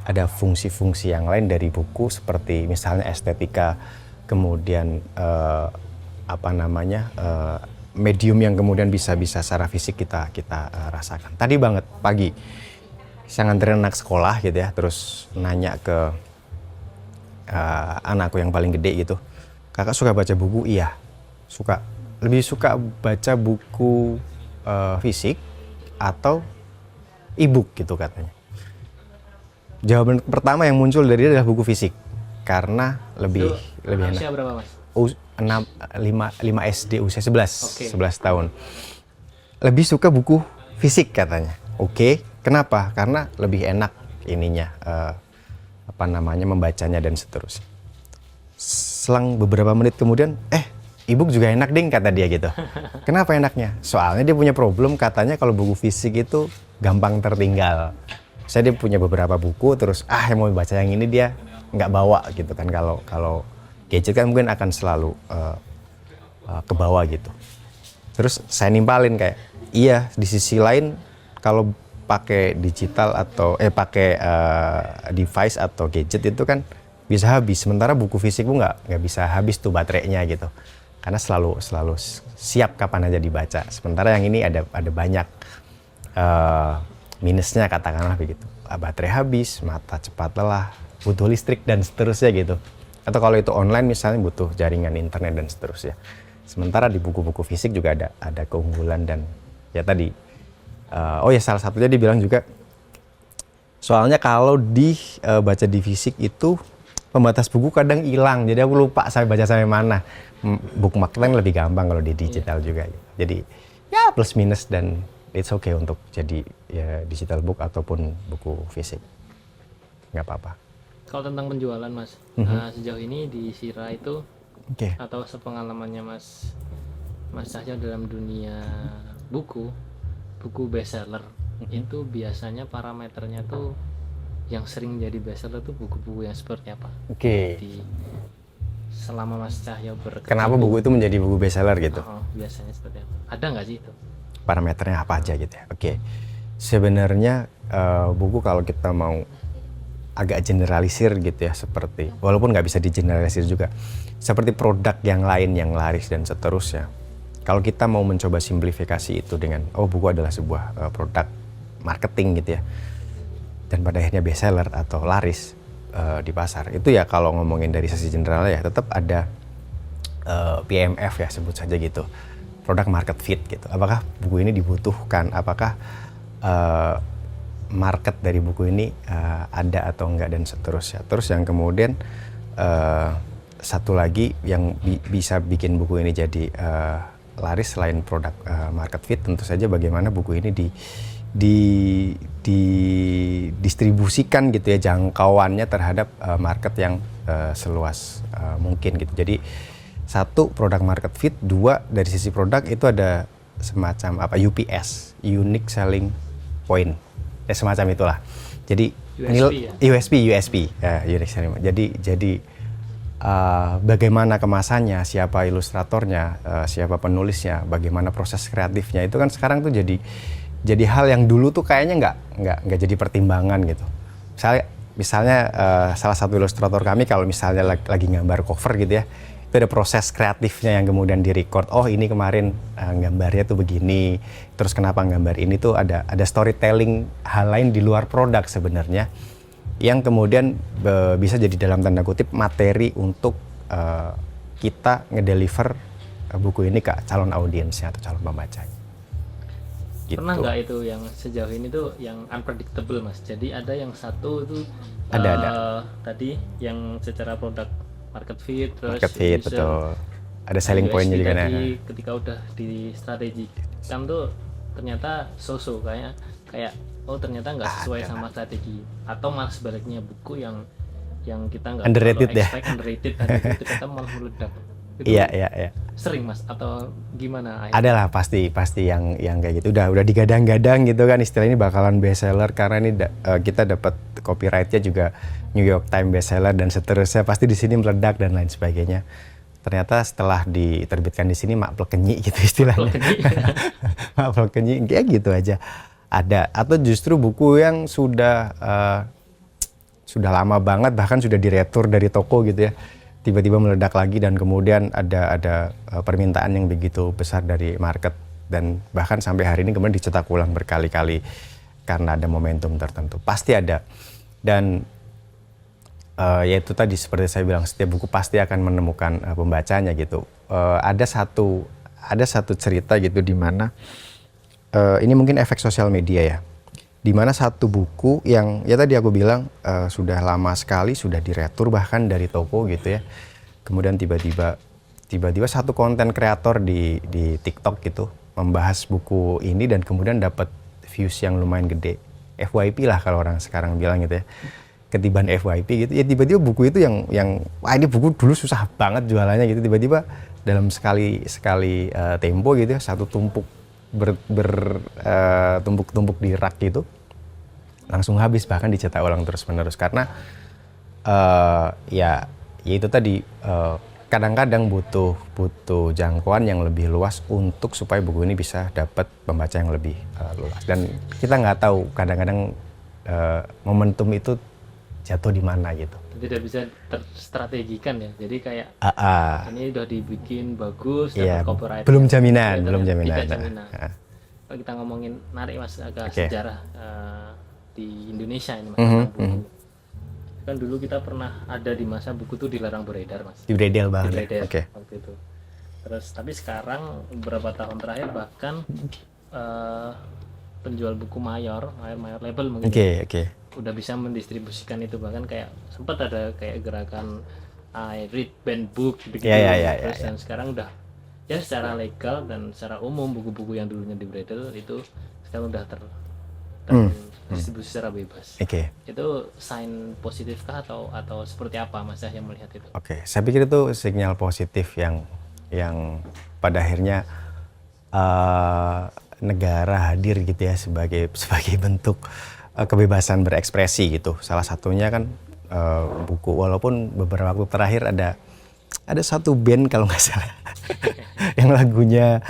Speaker 1: Ada fungsi-fungsi yang lain dari buku seperti misalnya estetika, kemudian medium yang kemudian bisa secara fisik kita rasakan. Tadi banget pagi saya nganterin anak sekolah gitu ya, terus nanya ke anakku yang paling gede gitu, kakak suka baca buku? Iya, suka. Lebih suka baca buku fisik atau e-book gitu katanya. Jawaban pertama yang muncul dari dia adalah buku fisik, karena lebih enak.
Speaker 2: Usia berapa Mas?
Speaker 1: 5 SD, usia 11 tahun. Lebih suka buku fisik katanya. Oke, kenapa? Karena lebih enak ininya, membacanya dan seterusnya. Selang beberapa menit kemudian, e-book juga enak ding kata dia gitu. Kenapa enaknya? Soalnya dia punya problem, katanya kalau buku fisik itu gampang tertinggal. Dia punya beberapa buku, terus yang mau baca yang ini dia nggak bawa gitu kan. Kalau gadget kan mungkin akan selalu ke bawah gitu. Terus saya nimpalin kayak, iya di sisi lain kalau pakai digital atau pakai device atau gadget itu kan bisa habis. Sementara buku fisik pun nggak bisa habis tuh baterainya gitu. Karena selalu siap kapan aja dibaca. Sementara yang ini ada banyak minusnya katakanlah begitu. Baterai habis, mata cepat lelah, butuh listrik dan seterusnya gitu. Atau kalau itu online misalnya butuh jaringan internet dan seterusnya. Sementara di buku-buku fisik juga ada keunggulan dan ya tadi. Salah satunya dibilang juga, soalnya kalau baca di fisik itu pembatas buku kadang hilang, jadi aku lupa saya baca sampai mana. Bookmark kan lebih gampang kalau di digital juga. Jadi ya plus minus dan it's okay untuk jadi ya digital book ataupun buku fisik. Nggak apa-apa.
Speaker 2: Kalau tentang penjualan Mas, sejauh ini di Sira itu atau sepengalamannya Mas Cahyo dalam dunia buku bestseller itu biasanya parameternya tuh yang sering jadi bestseller tuh buku-buku yang seperti apa? Selama Mas Cahyo
Speaker 1: kenapa buku itu menjadi buku bestseller gitu?
Speaker 2: Biasanya seperti apa? Ada nggak sih itu?
Speaker 1: Parameternya apa aja gitu ya? Sebenarnya buku kalau kita mau agak generalisir gitu ya, seperti walaupun nggak bisa digeneralisir juga, seperti produk yang lain yang laris dan seterusnya. Kalau kita mau mencoba simplifikasi itu dengan buku adalah sebuah produk marketing gitu ya, dan pada akhirnya bestseller atau laris di pasar, itu ya kalau ngomongin dari sisi general ya tetap ada PMF ya, sebut saja gitu, product market fit gitu. Apakah buku ini dibutuhkan, apakah market dari buku ini ada atau enggak dan seterusnya. Terus yang kemudian satu lagi yang bisa bikin buku ini jadi laris selain produk market fit, tentu saja bagaimana buku ini didistribusikan gitu ya, jangkauannya terhadap market yang seluas mungkin gitu. Jadi satu, produk market fit. Dua, dari sisi produk itu ada semacam UPS, unique selling point, semacam itulah. Jadi USP ya? USP ya, unique selling point. Jadi bagaimana kemasannya, siapa ilustratornya, siapa penulisnya, bagaimana proses kreatifnya, itu kan sekarang tuh jadi hal yang dulu tuh kayaknya nggak jadi pertimbangan gitu. Misalnya salah satu ilustrator kami kalau misalnya lagi gambar cover gitu ya, itu ada proses kreatifnya yang kemudian direcord. Oh ini kemarin gambarnya tuh begini, terus kenapa gambar ini tuh ada storytelling hal lain di luar produk sebenarnya, yang kemudian bisa jadi dalam tanda kutip materi untuk kita ngedeliver buku ini ke calon audiensnya atau calon pembacanya. Gitu.
Speaker 2: Pernah nggak itu yang sejauh ini tuh yang unpredictable Mas? Jadi ada yang satu itu
Speaker 1: ada.
Speaker 2: Tadi yang secara produk market fit, terus
Speaker 1: market fit,
Speaker 2: user,
Speaker 1: betul. Ada selling point-nya juga.
Speaker 2: Tadi ketika udah di strategi kan tuh ternyata so-so kayak oh ternyata nggak sesuai sama strategi, atau malah sebaliknya buku yang kita nggak
Speaker 1: underrated ya.
Speaker 2: Underrated tadi itu kita malah meledak.
Speaker 1: Iya.
Speaker 2: Sering Mas atau gimana?
Speaker 1: Ada lah pasti yang kayak gitu. Udah digadang-gadang gitu kan, istilah ini bakalan bestseller karena ini kita dapat copyright-nya juga New York Times bestseller dan seterusnya, pasti di sini meledak dan lain sebagainya. Ternyata setelah diterbitkan di sini mak plekenyi gitu istilahnya. Mak plekenyi kayak gitu aja. Ada, atau justru buku yang sudah lama banget, bahkan sudah diretur dari toko gitu ya, tiba-tiba meledak lagi dan kemudian ada permintaan yang begitu besar dari market, dan bahkan sampai hari ini kemudian dicetak ulang berkali-kali karena ada momentum tertentu. Pasti ada. Dan ya itu tadi seperti saya bilang, setiap buku pasti akan menemukan pembacanya gitu. Ada satu cerita gitu di mana ini mungkin efek sosial media ya, di mana satu buku yang ya tadi aku bilang sudah lama sekali, sudah diretur bahkan dari toko gitu ya, kemudian tiba-tiba satu konten kreator di TikTok gitu membahas buku ini dan kemudian dapat views yang lumayan gede, FYP lah kalau orang sekarang bilang gitu ya, ketiban FYP gitu ya. Tiba-tiba buku itu yang wah ini buku dulu susah banget jualannya gitu, tiba-tiba dalam sekali tempo gitu ya, satu tumpuk tumpuk di rak gitu langsung habis, bahkan dicetak ulang terus-menerus karena ya itu tadi kadang-kadang butuh jangkauan yang lebih luas untuk supaya buku ini bisa dapat pembaca yang lebih luas, dan kita nggak tahu kadang-kadang momentum itu jatuh di mana gitu.
Speaker 2: Tidak bisa terstrategikan ya, jadi kayak ini udah dibikin bagus,
Speaker 1: dapat
Speaker 2: copyright,
Speaker 1: belum jaminan.
Speaker 2: Tidak jaminan. Kalau kita ngomongin narik Mas agak sejarah di Indonesia ini Mas, buku. Kan dulu kita pernah ada di masa buku tuh dilarang beredar Mas.
Speaker 1: Di bredel banget.
Speaker 2: Waktu itu. Terus tapi sekarang beberapa tahun terakhir bahkan penjual buku mayor label mungkin. Udah bisa mendistribusikan itu, bahkan kayak sempat ada kayak gerakan I read banned book begitu. Terus dan sekarang udah ya secara legal dan secara umum buku-buku yang dulunya di bredel itu sekarang udah terdistribusi secara bebas. Itu sign positif kah atau seperti apa Mas yang melihat itu?
Speaker 1: Saya pikir itu sinyal positif yang pada akhirnya negara hadir gitu ya sebagai bentuk kebebasan berekspresi gitu. Salah satunya kan buku, walaupun beberapa waktu terakhir ada satu band kalau nggak salah yang lagunya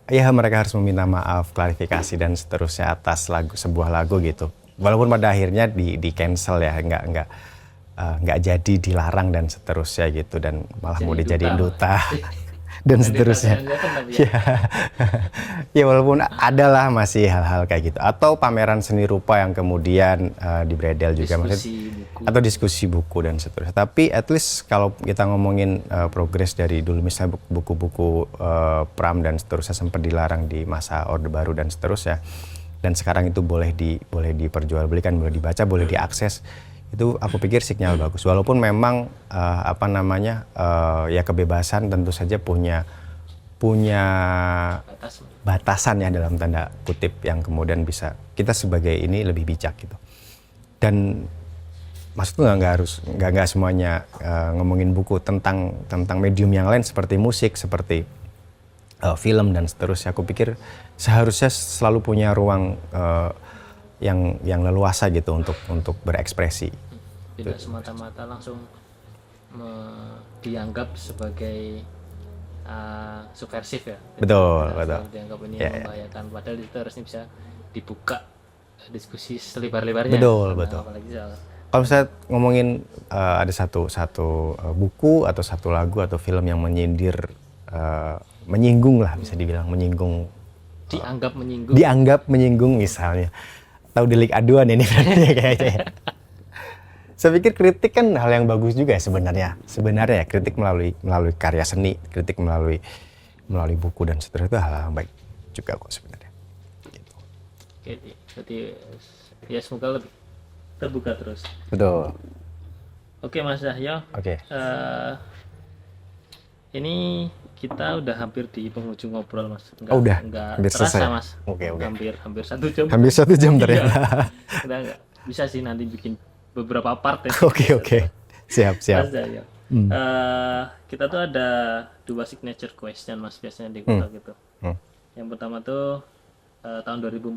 Speaker 1: ya mereka harus meminta maaf, klarifikasi dan seterusnya atas sebuah lagu gitu. Walaupun pada akhirnya di cancel ya, nggak jadi, dilarang dan seterusnya gitu, dan malah mau dijadiin duta. Dan seterusnya. Ya walaupun adalah masih hal-hal kayak gitu, atau pameran seni rupa yang kemudian di bredel juga, atau diskusi buku dan seterusnya. Tapi at least kalau kita ngomongin progres dari dulu, misalnya buku-buku Pram dan seterusnya sempat dilarang di masa Orde Baru dan seterusnya, dan sekarang itu boleh diperjualbelikan, boleh dibaca, boleh diakses. Itu aku pikir sinyal bagus, walaupun memang ya kebebasan tentu saja punya batasan ya dalam tanda kutip, yang kemudian bisa kita sebagai ini lebih bijak gitu. Dan maksudnya nggak semuanya ngomongin buku, tentang medium yang lain seperti musik, seperti film dan seterusnya. Aku pikir seharusnya selalu punya ruang yang leluasa gitu untuk berekspresi.
Speaker 2: Tidak semata-mata langsung dianggap sebagai subversif ya.
Speaker 1: Betul,
Speaker 2: Nah,
Speaker 1: betul.
Speaker 2: dianggap ini
Speaker 1: Ya, ya.
Speaker 2: membahayakan, padahal itu harusnya bisa dibuka diskusi selebar-lebarnya.
Speaker 1: Betul,
Speaker 2: Karena
Speaker 1: betul.
Speaker 2: apalagi soal
Speaker 1: Kalau misalnya ngomongin ada satu buku atau satu lagu atau film yang menyinggung lah, bisa dibilang menyinggung, dianggap menyinggung misalnya, tahu delik aduan ini berarti kayaknya ya. Saya pikir kritik kan hal yang bagus juga ya sebenarnya ya, kritik melalui karya seni, kritik melalui buku dan seterusnya itu hal yang baik juga kok sebenarnya gitu.
Speaker 2: Oke, jadi ya semoga lebih terbuka terus.
Speaker 1: Betul.
Speaker 2: Oke Mas Cahyo.
Speaker 1: Oke.
Speaker 2: Ini kita udah hampir di penghujung ngobrol Mas.
Speaker 1: Udah
Speaker 2: Enggak
Speaker 1: hampir
Speaker 2: terasa
Speaker 1: selesai.
Speaker 2: Mas.
Speaker 1: Oke.
Speaker 2: Hampir 1 jam.
Speaker 1: Hampir 1 jam ternyata.
Speaker 2: Udah enggak. Bisa sih nanti bikin beberapa part ya.
Speaker 1: Oke. Siap.
Speaker 2: Mas Cahyo. Kita tuh ada 2 signature question Mas biasanya di kita gitu. Yang pertama tuh tahun 2045,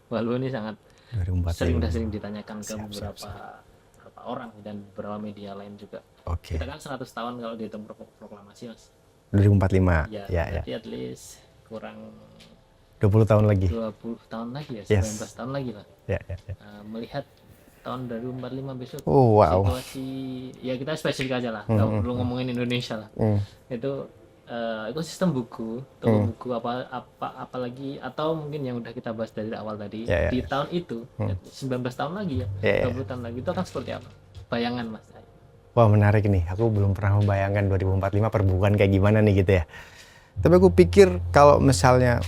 Speaker 2: walaupun ini sangat
Speaker 1: 2045.
Speaker 2: sering ditanyakan ke beberapa orang dan beberapa media lain juga.
Speaker 1: Oke.
Speaker 2: Kita kan 100 tahun kalau dihitung proklamasi Mas.
Speaker 1: 2045.
Speaker 2: Ya. Jadi at least kurang
Speaker 1: 20 tahun lagi.
Speaker 2: 20 tahun lagi ya, 19
Speaker 1: Yes.
Speaker 2: tahun lagi lah.
Speaker 1: Ya.
Speaker 2: Melihat tahun 2045 besok
Speaker 1: Oh, wow.
Speaker 2: situasi, ya kita spesifik aja lah, nggak perlu ngomongin Indonesia lah. Itu ekosistem buku, toko buku apalagi, atau mungkin yang udah kita bahas dari awal tadi, di tahun itu 19 tahun lagi ya, 20 tahun lagi itu akan seperti apa? Bayangan Mas.
Speaker 1: Wah, menarik nih. Aku belum pernah membayangkan 2045 perbukuan kayak gimana nih gitu ya. Tapi aku pikir kalau misalnya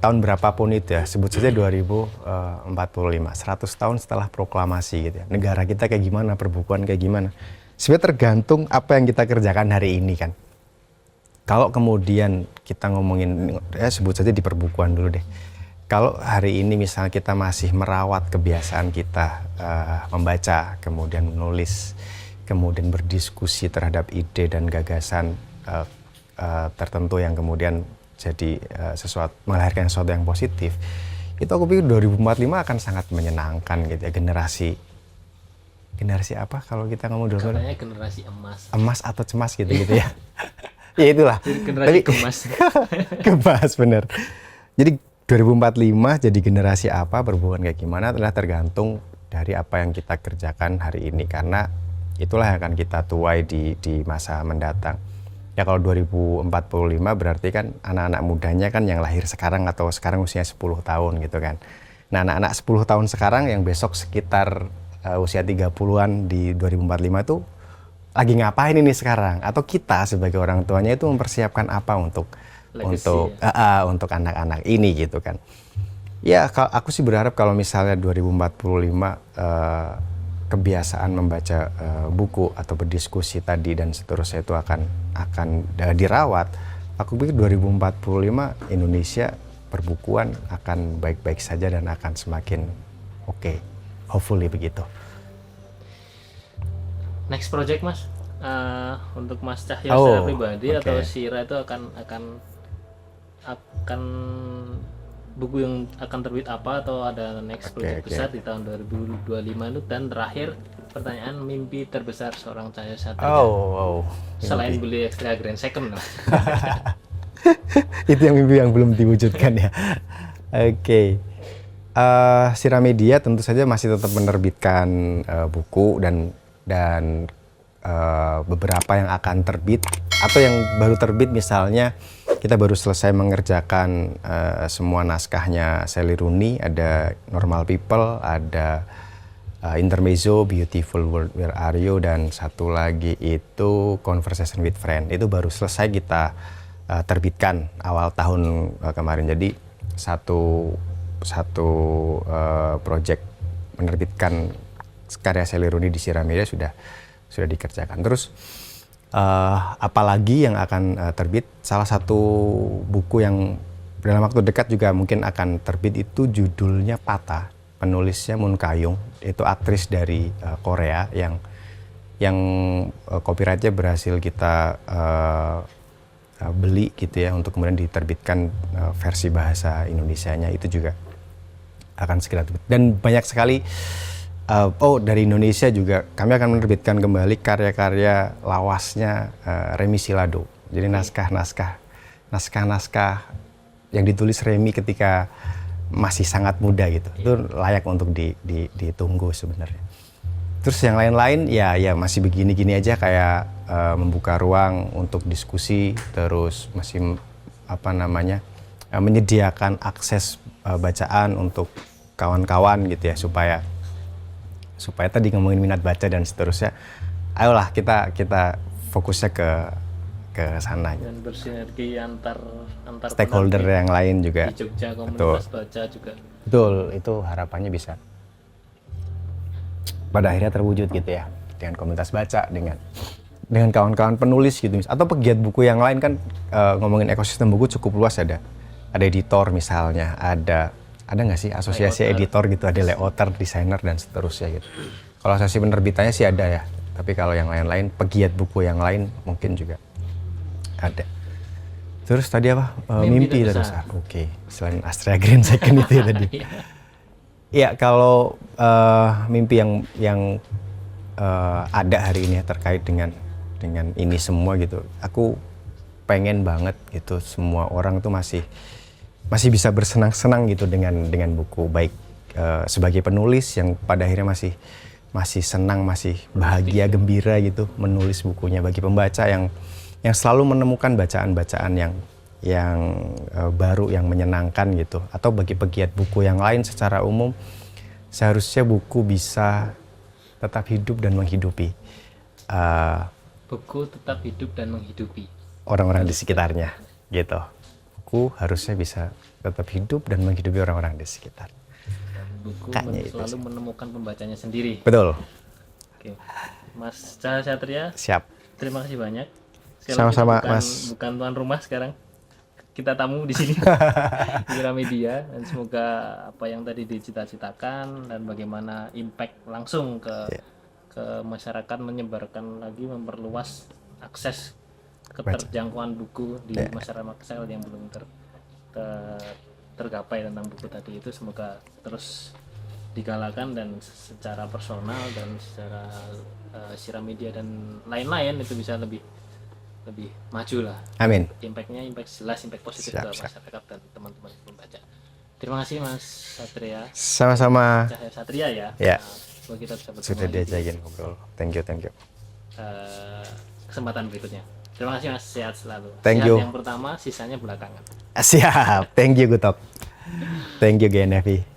Speaker 1: tahun berapapun itu ya, sebut saja 2045, 100 tahun setelah proklamasi gitu ya. Negara kita kayak gimana, perbukuan kayak gimana. Sebenarnya tergantung apa yang kita kerjakan hari ini kan. Kalau kemudian kita ngomongin, ya sebut saja di perbukuan dulu deh. Kalau hari ini misalnya kita masih merawat kebiasaan kita membaca, kemudian menulis, kemudian berdiskusi terhadap ide dan gagasan tertentu yang kemudian jadi melahirkan sesuatu yang positif, itu aku pikir 2045 akan sangat menyenangkan gitu ya. Generasi apa kalau kita ngomong dulu?
Speaker 2: Katanya generasi emas.
Speaker 1: Emas atau cemas gitu ya. Ya itulah.
Speaker 2: Generasi kemas.
Speaker 1: Kemas bener. Jadi 2045 jadi generasi apa, perbukuan kayak gimana adalah tergantung dari apa yang kita kerjakan hari ini, karena itulah yang akan kita tuai di masa mendatang. Ya kalau 2045 berarti kan anak-anak mudanya kan yang lahir sekarang atau sekarang usia 10 tahun gitu kan. Nah, anak-anak 10 tahun sekarang yang besok sekitar usia 30-an di 2045 itu lagi ngapain ini sekarang? Atau kita sebagai orang tuanya itu mempersiapkan apa untuk
Speaker 2: Legacy,
Speaker 1: untuk anak-anak ini gitu kan. Ya, aku sih berharap kalau misalnya 2045 kebiasaan membaca buku atau berdiskusi tadi dan seterusnya itu akan dirawat. Aku pikir 2045 Indonesia perbukuan akan baik-baik saja dan akan semakin oke. Hopefully begitu.
Speaker 2: Next project Mas, untuk Mas Cahyo secara pribadi atau Sira itu akan buku yang akan terbit apa, atau ada next project besar di tahun 2025 itu? Dan terakhir pertanyaan, mimpi terbesar seorang Cahyo Satria selain beli Extra Grand Second.
Speaker 1: Itu yang mimpi yang belum diwujudkan ya. Oke. Sira Media tentu saja masih tetap menerbitkan buku dan beberapa yang akan terbit atau yang baru terbit, misalnya kita baru selesai mengerjakan semua naskahnya Sally Rooney, ada Normal People, ada Intermezzo, Beautiful World Where Are You, dan satu lagi itu Conversation with Friend. Itu baru selesai kita terbitkan awal tahun kemarin. Jadi satu project menerbitkan karya Sally Rooney di Sira Media sudah dikerjakan. Terus apalagi yang akan terbit, salah satu buku yang dalam waktu dekat juga mungkin akan terbit itu judulnya Patah, penulisnya Moon Ka-young, itu aktris dari Korea yang copyrightnya berhasil kita beli gitu ya, untuk kemudian diterbitkan versi bahasa Indonesianya, itu juga akan segera terbit. Dan banyak sekali Dari Indonesia juga kami akan menerbitkan kembali karya-karya lawasnya Remi Silado. Jadi naskah-naskah yang ditulis Remi ketika masih sangat muda gitu. Itu layak untuk ditunggu sebenarnya. Terus yang lain-lain ya masih begini-gini aja, kayak membuka ruang untuk diskusi, terus masih menyediakan akses bacaan untuk kawan-kawan gitu ya, supaya tadi ngomongin minat baca dan seterusnya. Ayolah kita fokusnya ke sana gitu.
Speaker 2: Dan bersinergi antar
Speaker 1: Stakeholder yang lain juga.
Speaker 2: di Jogja, komunitas baca juga.
Speaker 1: Betul, itu harapannya bisa pada akhirnya terwujud gitu ya, dengan komunitas baca, dengan kawan-kawan penulis gitu, atau pegiat buku yang lain kan. Ngomongin ekosistem buku cukup luas, ada editor misalnya, ada nggak sih asosiasi editor gitu, ada layouter, desainer dan seterusnya gitu. Kalau asosiasi penerbitannya sih ada ya, tapi kalau yang lain-lain, pegiat buku yang lain mungkin juga ada. Terus tadi apa? Mimpi terbesar. Oke. Selain Astrea Green Second itu ya tadi. Ya, kalau mimpi yang ada hari ini terkait dengan ini semua gitu, aku pengen banget gitu semua orang tuh masih bisa bersenang-senang gitu dengan buku, baik sebagai penulis yang pada akhirnya masih senang, masih bahagia, gembira gitu menulis bukunya, bagi pembaca yang selalu menemukan bacaan-bacaan yang baru, yang menyenangkan gitu, atau bagi pegiat buku yang lain secara umum. Seharusnya buku bisa tetap hidup dan menghidupi
Speaker 2: Buku tetap hidup dan menghidupi
Speaker 1: orang-orang di sekitarnya gitu. Buku harusnya bisa tetap hidup dan menghidupi orang-orang di sekitar.
Speaker 2: dan buku
Speaker 1: sih.
Speaker 2: selalu menemukan pembacanya sendiri.
Speaker 1: Betul.
Speaker 2: Oke. Mas Cahaya Satria,
Speaker 1: Siap.
Speaker 2: terima kasih banyak.
Speaker 1: Sama-sama,
Speaker 2: bukan,
Speaker 1: Mas.
Speaker 2: Bukan tuan rumah sekarang. Kita tamu di sini di Gramedia, dan semoga apa yang tadi dicita-citakan dan bagaimana impact langsung ke masyarakat, menyebarkan lagi, memperluas akses keterjangkauan buku di masyarakat yang belum tergapai tentang buku tadi itu, semoga terus digalakan dan secara personal dan secara siaran media dan lain-lain itu bisa lebih maju lah.
Speaker 1: Amin.
Speaker 2: Impactnya jelas, impact positif ke masyarakat dan teman-teman pembaca. Terima kasih Mas Satria.
Speaker 1: Sama-sama.
Speaker 2: Cahaya Satria ya.
Speaker 1: Ya.
Speaker 2: Semoga kita bisa bertemu
Speaker 1: Sudah
Speaker 2: lagi
Speaker 1: diajakin ngobrol. Thank you.
Speaker 2: kesempatan berikutnya. Terima kasih Mas, sehat selalu.
Speaker 1: Thank
Speaker 2: Sehat
Speaker 1: you.
Speaker 2: yang pertama, sisanya belakangan.
Speaker 1: Siap. Thank you Gutok. Thank you GNFI.